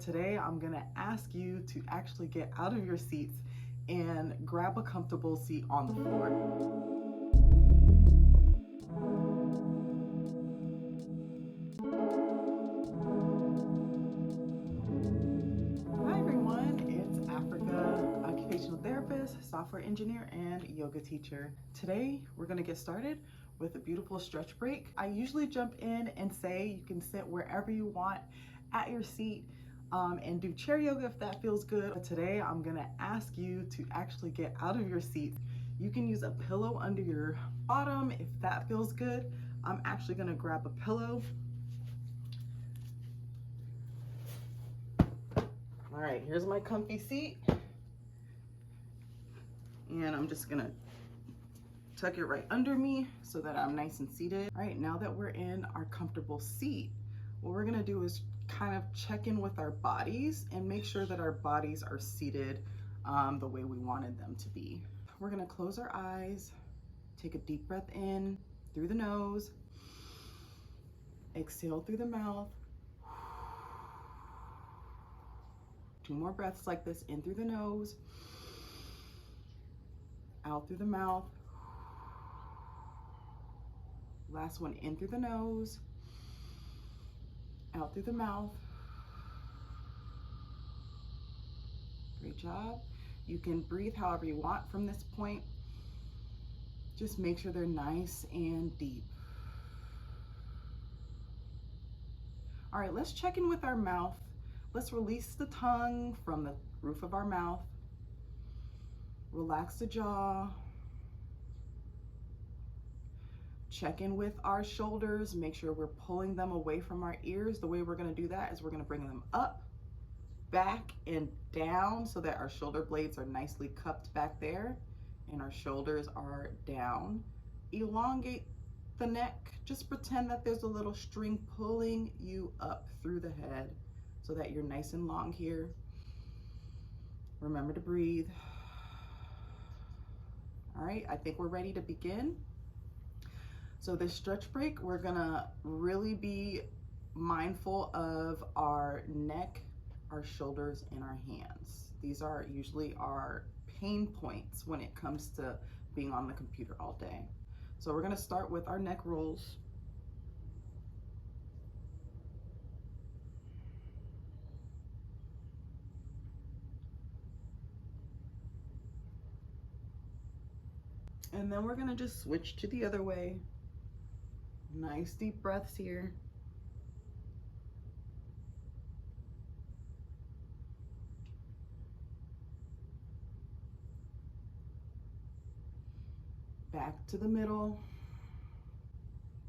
Today, I'm gonna ask you to actually get out of your seats and grab a comfortable seat on the floor. Hi everyone, it's Africa, occupational therapist, software engineer, and yoga teacher. Today, we're gonna get started with a beautiful stretch break. I usually jump in and say you can sit wherever you want at your seat and do chair yoga if that feels good. But today, I'm gonna ask you to actually get out of your seat. You can use a pillow under your bottom if that feels good. I'm actually gonna grab a pillow. All right, here's my comfy seat. And I'm just gonna tuck it right under me so that I'm nice and seated. All right, now that we're in our comfortable seat, what we're gonna do is kind of check in with our bodies and make sure that our bodies are seated the way we wanted them to be. We're gonna close our eyes, take a deep breath in through the nose, exhale through the mouth. 2 more breaths like this, in through the nose, out through the mouth. Last one, in through the nose, out through the mouth. Great job. You can breathe however you want from this point. Just make sure they're nice and deep. All right, let's check in with our mouth. Let's release the tongue from the roof of our mouth. Relax the jaw. Check in with our shoulders. Make sure we're pulling them away from our ears. The way we're gonna do that is we're gonna bring them up, back, and down so that our shoulder blades are nicely cupped back there and our shoulders are down. Elongate the neck. Just pretend that there's a little string pulling you up through the head so that you're nice and long here. Remember to breathe. All right, I think we're ready to begin. So this stretch break, we're gonna really be mindful of our neck, our shoulders, and our hands. These are usually our pain points when it comes to being on the computer all day. So we're gonna start with our neck rolls. And then we're gonna just switch to the other way. Nice deep breaths here. Back to the middle.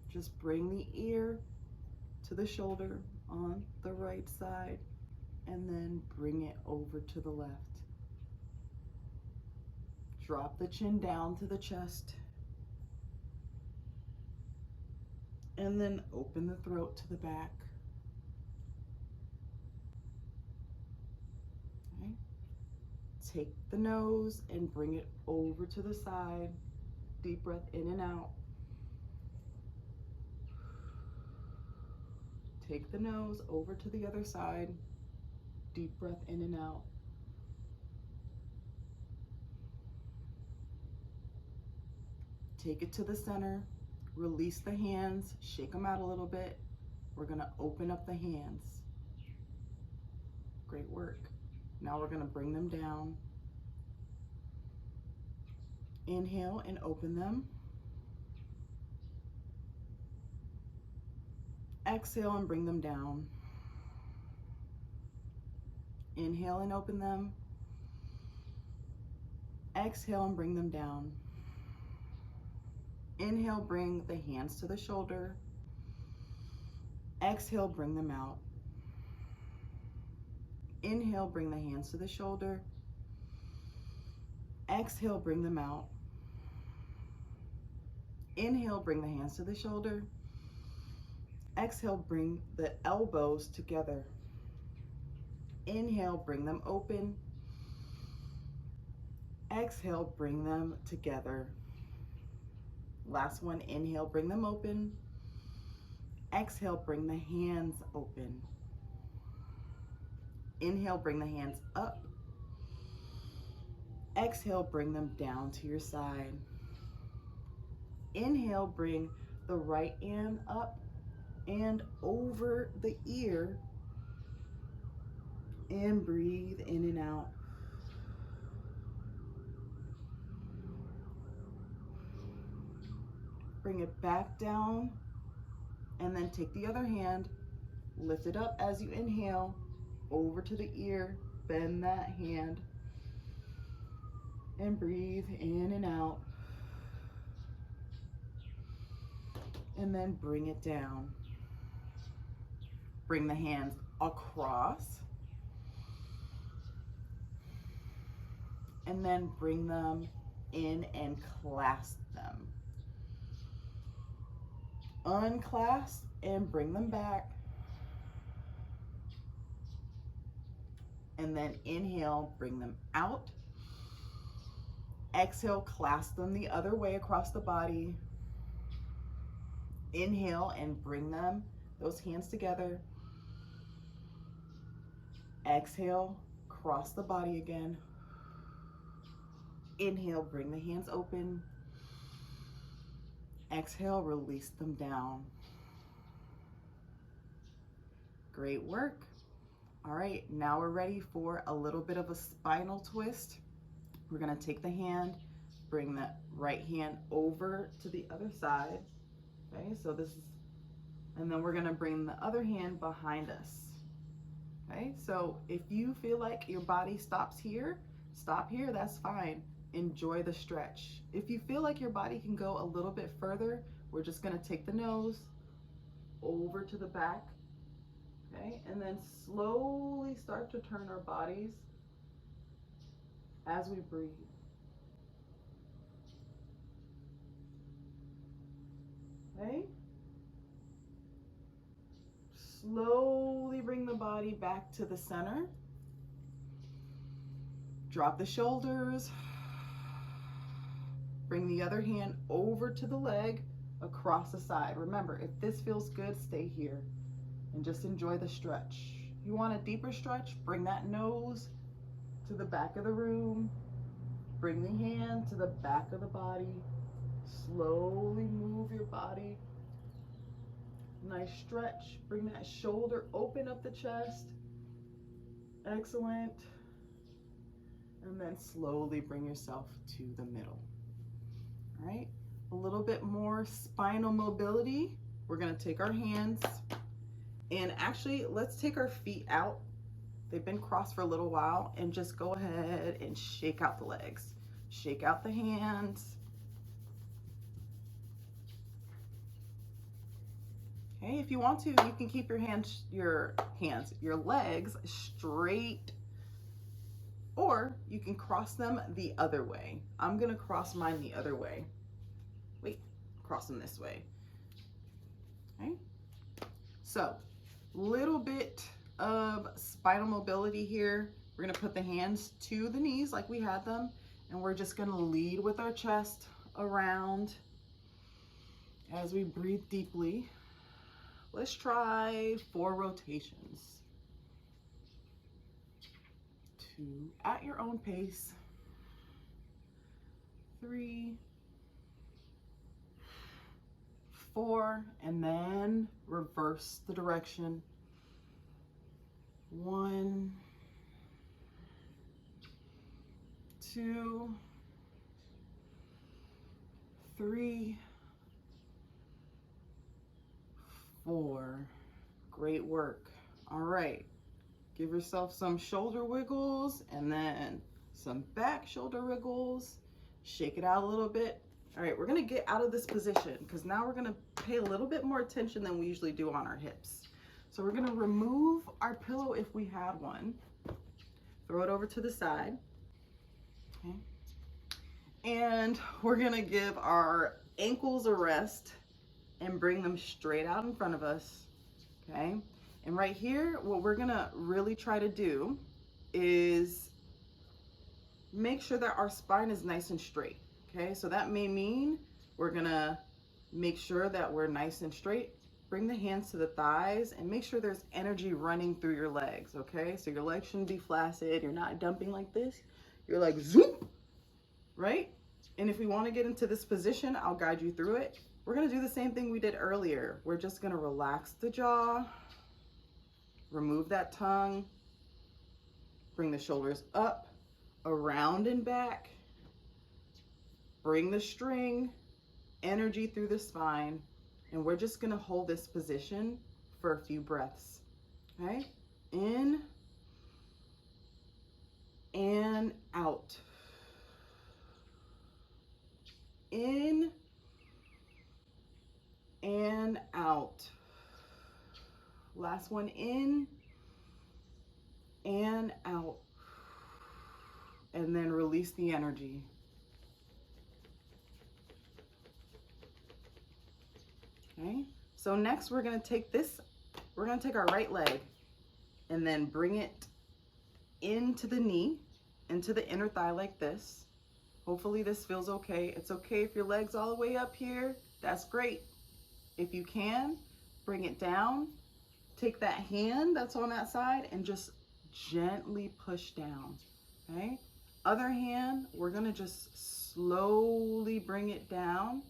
Just bring the ear to the shoulder on the right side and then bring it over to the left. Drop the chin down to the chest and then open the throat to the back. Okay. Take the nose and bring it over to the side. Deep breath in and out. Take the nose over to the other side. Deep breath in and out. Take it to the center. Release the hands. Shake them out a little bit. We're gonna open up the hands. Great work. Now we're gonna bring them down. Inhale and open them. Exhale and bring them down. Inhale and open them. Exhale and bring them down. Inhale, bring the hands to the shoulder. Exhale, bring them out. Inhale, bring the hands to the shoulder. Exhale, bring them out. Inhale, bring the hands to the shoulder. Exhale, bring the elbows together. Inhale, bring them open. Exhale, bring them together. Last one, inhale, bring them open. Exhale, bring the hands open. Inhale, bring the hands up. Exhale, bring them down to your side. Inhale, bring the right hand up and over the ear. And breathe in and out. Bring it back down, and then take the other hand, lift it up as you inhale, over to the ear, bend that hand, and breathe in and out. And then bring it down. Bring the hands across, and then bring them in and clasp them. Unclasp and bring them back. And then inhale, bring them out. Exhale, clasp them the other way across the body. Inhale and bring them, those hands together. Exhale, cross the body again. Inhale, bring the hands open. Exhale, release them down. Great work. All right, now we're ready for a little bit of a spinal twist. We're gonna take the hand, bring the right hand over to the other side. Okay, so this is, and then we're gonna bring the other hand behind us. Okay, so if you feel like your body stops here, stop here, that's fine. Enjoy the stretch. If you feel like your body can go a little bit further, we're just gonna take the nose over to the back, okay? And then slowly start to turn our bodies as we breathe. Okay? Slowly bring the body back to the center. Drop the shoulders. Bring the other hand over to the leg, across the side. Remember, if this feels good, stay here and just enjoy the stretch. If you want a deeper stretch, bring that nose to the back of the room. Bring the hand to the back of the body. Slowly move your body. Nice stretch. Bring that shoulder, open up the chest. Excellent. And then slowly bring yourself to the middle. All right, a little bit more spinal mobility. We're gonna take our hands and actually let's take our feet out. They've been crossed for a little while, and just go ahead and shake out the legs. Shake out the hands. Okay, if you want to, you can keep your legs straight, or you can cross them the other way. I'm gonna cross mine the other way. Wait, cross them this way. Okay, so little bit of spinal mobility here. We're gonna put the hands to the knees like we had them, and we're just gonna lead with our chest around as we breathe deeply. Let's try 4 rotations. 2 at your own pace. 3, 4, and then reverse the direction. 1, 2, 3, 4. Great work. All right. Give yourself some shoulder wiggles and then some back shoulder wiggles. Shake it out a little bit. All right, we're gonna get out of this position because now we're gonna pay a little bit more attention than we usually do on our hips. So we're gonna remove our pillow if we had one. Throw it over to the side. Okay. And we're gonna give our ankles a rest and bring them straight out in front of us, okay? And right here, what we're gonna really try to do is make sure that our spine is nice and straight, okay? So that may mean we're gonna make sure that we're nice and straight, bring the hands to the thighs and make sure there's energy running through your legs, okay? So your legs shouldn't be flaccid. You're not dumping like this. You're like zoom, right? And if we want to get into this position, I'll guide you through it. We're going to do the same thing we did earlier. We're just going to relax the jaw, remove that tongue, bring the shoulders up, around and back, bring the string, energy through the spine, and we're just going to hold this position for a few breaths, okay? In and out. In and out. Last one, in and out. And then release the energy. Okay, so next we're going to take our right leg and then bring it into the knee, into the inner thigh like this. Hopefully this feels okay. It's okay if your leg's all the way up here. That's great. If you can, bring it down. Take that hand that's on that side and just gently push down, okay? Other hand, we're gonna just slowly bring it down,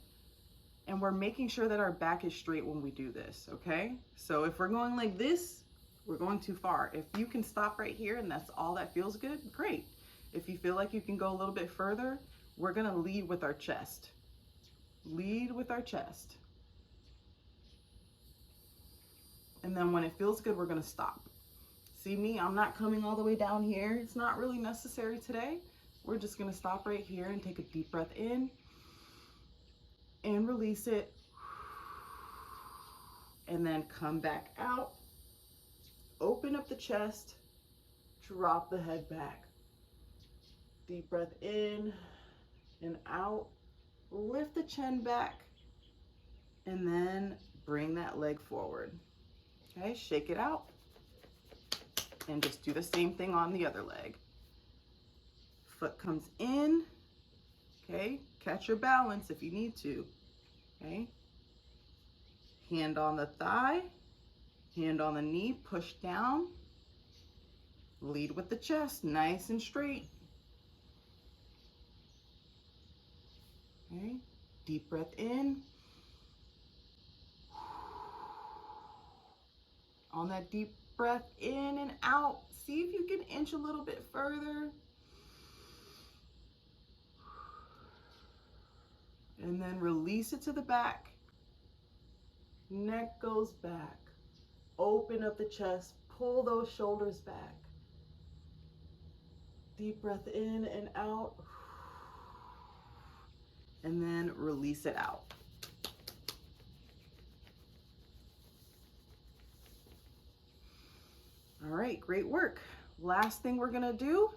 and we're making sure that our back is straight when we do this, okay? So if we're going like this, we're going too far. If you can stop right here and that's all that feels good, great. If you feel like you can go a little bit further, we're gonna lead with our chest. Lead with our chest. And then when it feels good, we're gonna stop. See me, I'm not coming all the way down here. It's not really necessary today. We're just gonna stop right here and take a deep breath in and release it. And then come back out, open up the chest, drop the head back. Deep breath in and out, lift the chin back, and then bring that leg forward. Okay, shake it out. And just do the same thing on the other leg. Foot comes in, okay? Catch your balance if you need to, okay? Hand on the thigh, hand on the knee, push down. Lead with the chest, nice and straight. Okay, deep breath in. On that deep breath in and out, see if you can inch a little bit further. And then release it to the back. Neck goes back. Open up the chest, pull those shoulders back. Deep breath in and out. And then release it out. All right, great work. Last thing we're gonna do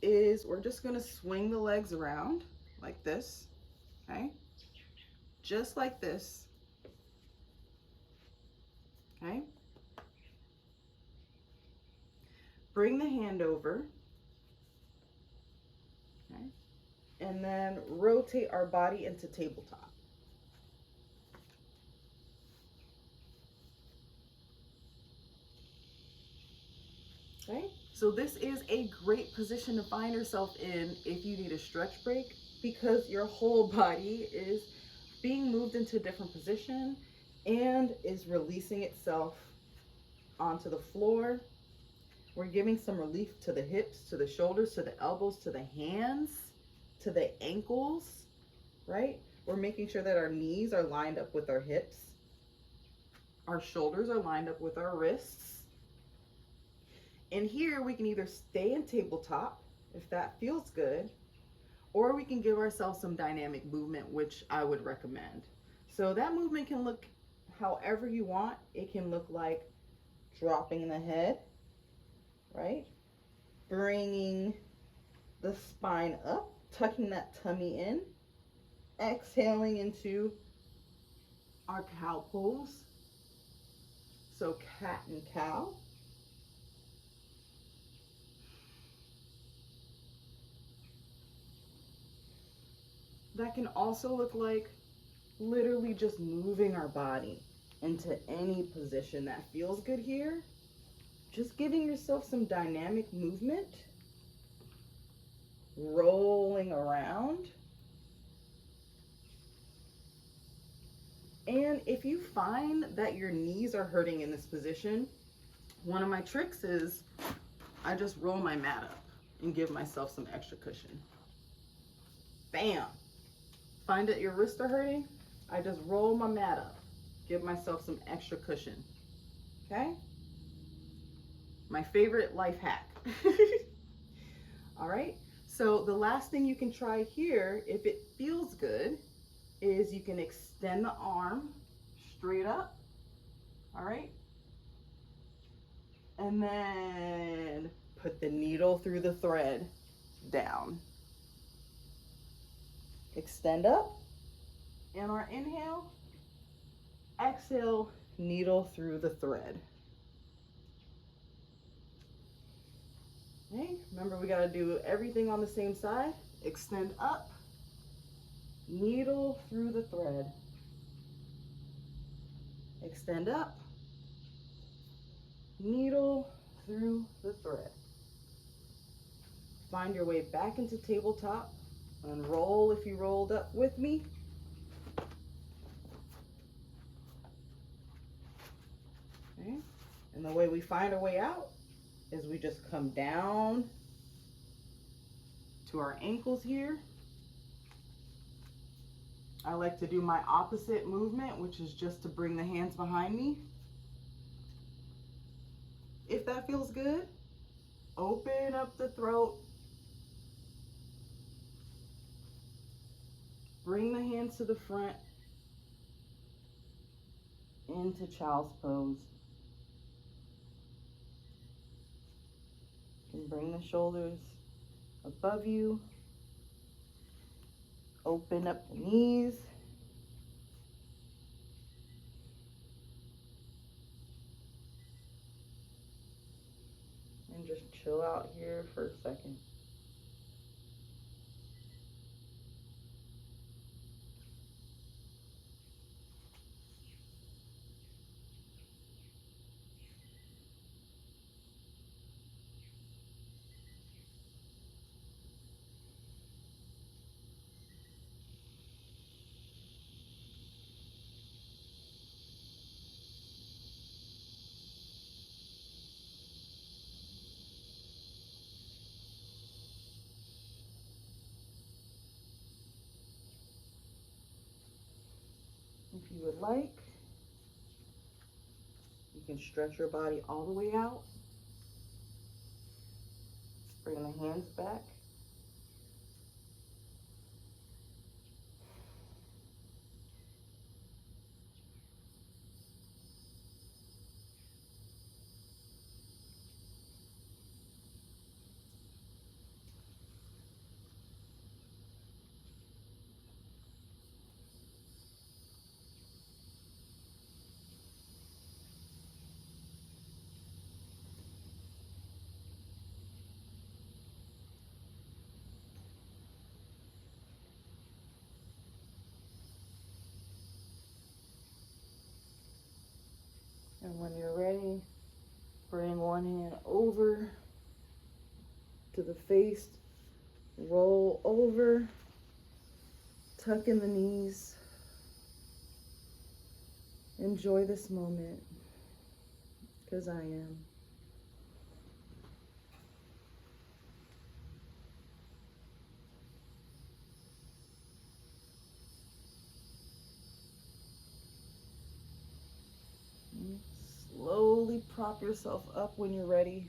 is we're just gonna swing the legs around like this, okay? Just like this, okay? Bring the hand over, okay? And then rotate our body into tabletop. Okay, so this is a great position to find yourself in if you need a stretch break, because your whole body is being moved into a different position and is releasing itself onto the floor. We're giving some relief to the hips, to the shoulders, to the elbows, to the hands, to the ankles, right? We're making sure that our knees are lined up with our hips. Our shoulders are lined up with our wrists. And here we can either stay in tabletop, if that feels good, or we can give ourselves some dynamic movement, which I would recommend. So that movement can look however you want. It can look like dropping the head, right? Bringing the spine up, tucking that tummy in, exhaling into our cow pose. So cat and cow. That can also look like literally just moving our body into any position that feels good here. Just giving yourself some dynamic movement, rolling around. And if you find that your knees are hurting in this position, one of my tricks is I just roll my mat up and give myself some extra cushion. Bam! Find that your wrists are hurting, I just roll my mat up, give myself some extra cushion. Okay? My favorite life hack. All right, so the last thing you can try here, if it feels good, is you can extend the arm straight up. All right, and then put the needle through the thread down. Extend up, and our inhale, exhale, needle through the thread. Okay, remember we gotta do everything on the same side. Extend up, needle through the thread. Extend up, needle through the thread. Find your way back into tabletop. Unroll if you rolled up with me. Okay, and the way we find our way out is we just come down to our ankles here. I like to do my opposite movement, which is just to bring the hands behind me. If that feels good, open up the throat. Bring the hands to the front into child's pose. You can bring the shoulders above you. Open up the knees. And just chill out here for a second. If you would like, you can stretch your body all the way out. Bring the hands back. And when you're ready, bring one hand over to the face, roll over, tuck in the knees. Enjoy this moment, because I am. Slowly prop yourself up when you're ready.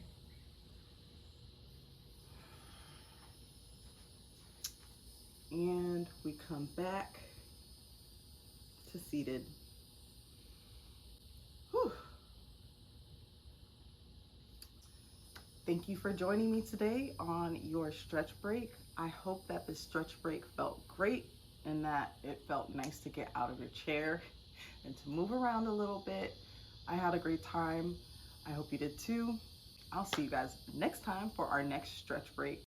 And we come back to seated. Whew. Thank you for joining me today on your stretch break. I hope that this stretch break felt great and that it felt nice to get out of your chair and to move around a little bit. I had a great time. I hope you did too. I'll see you guys next time for our next stretch break.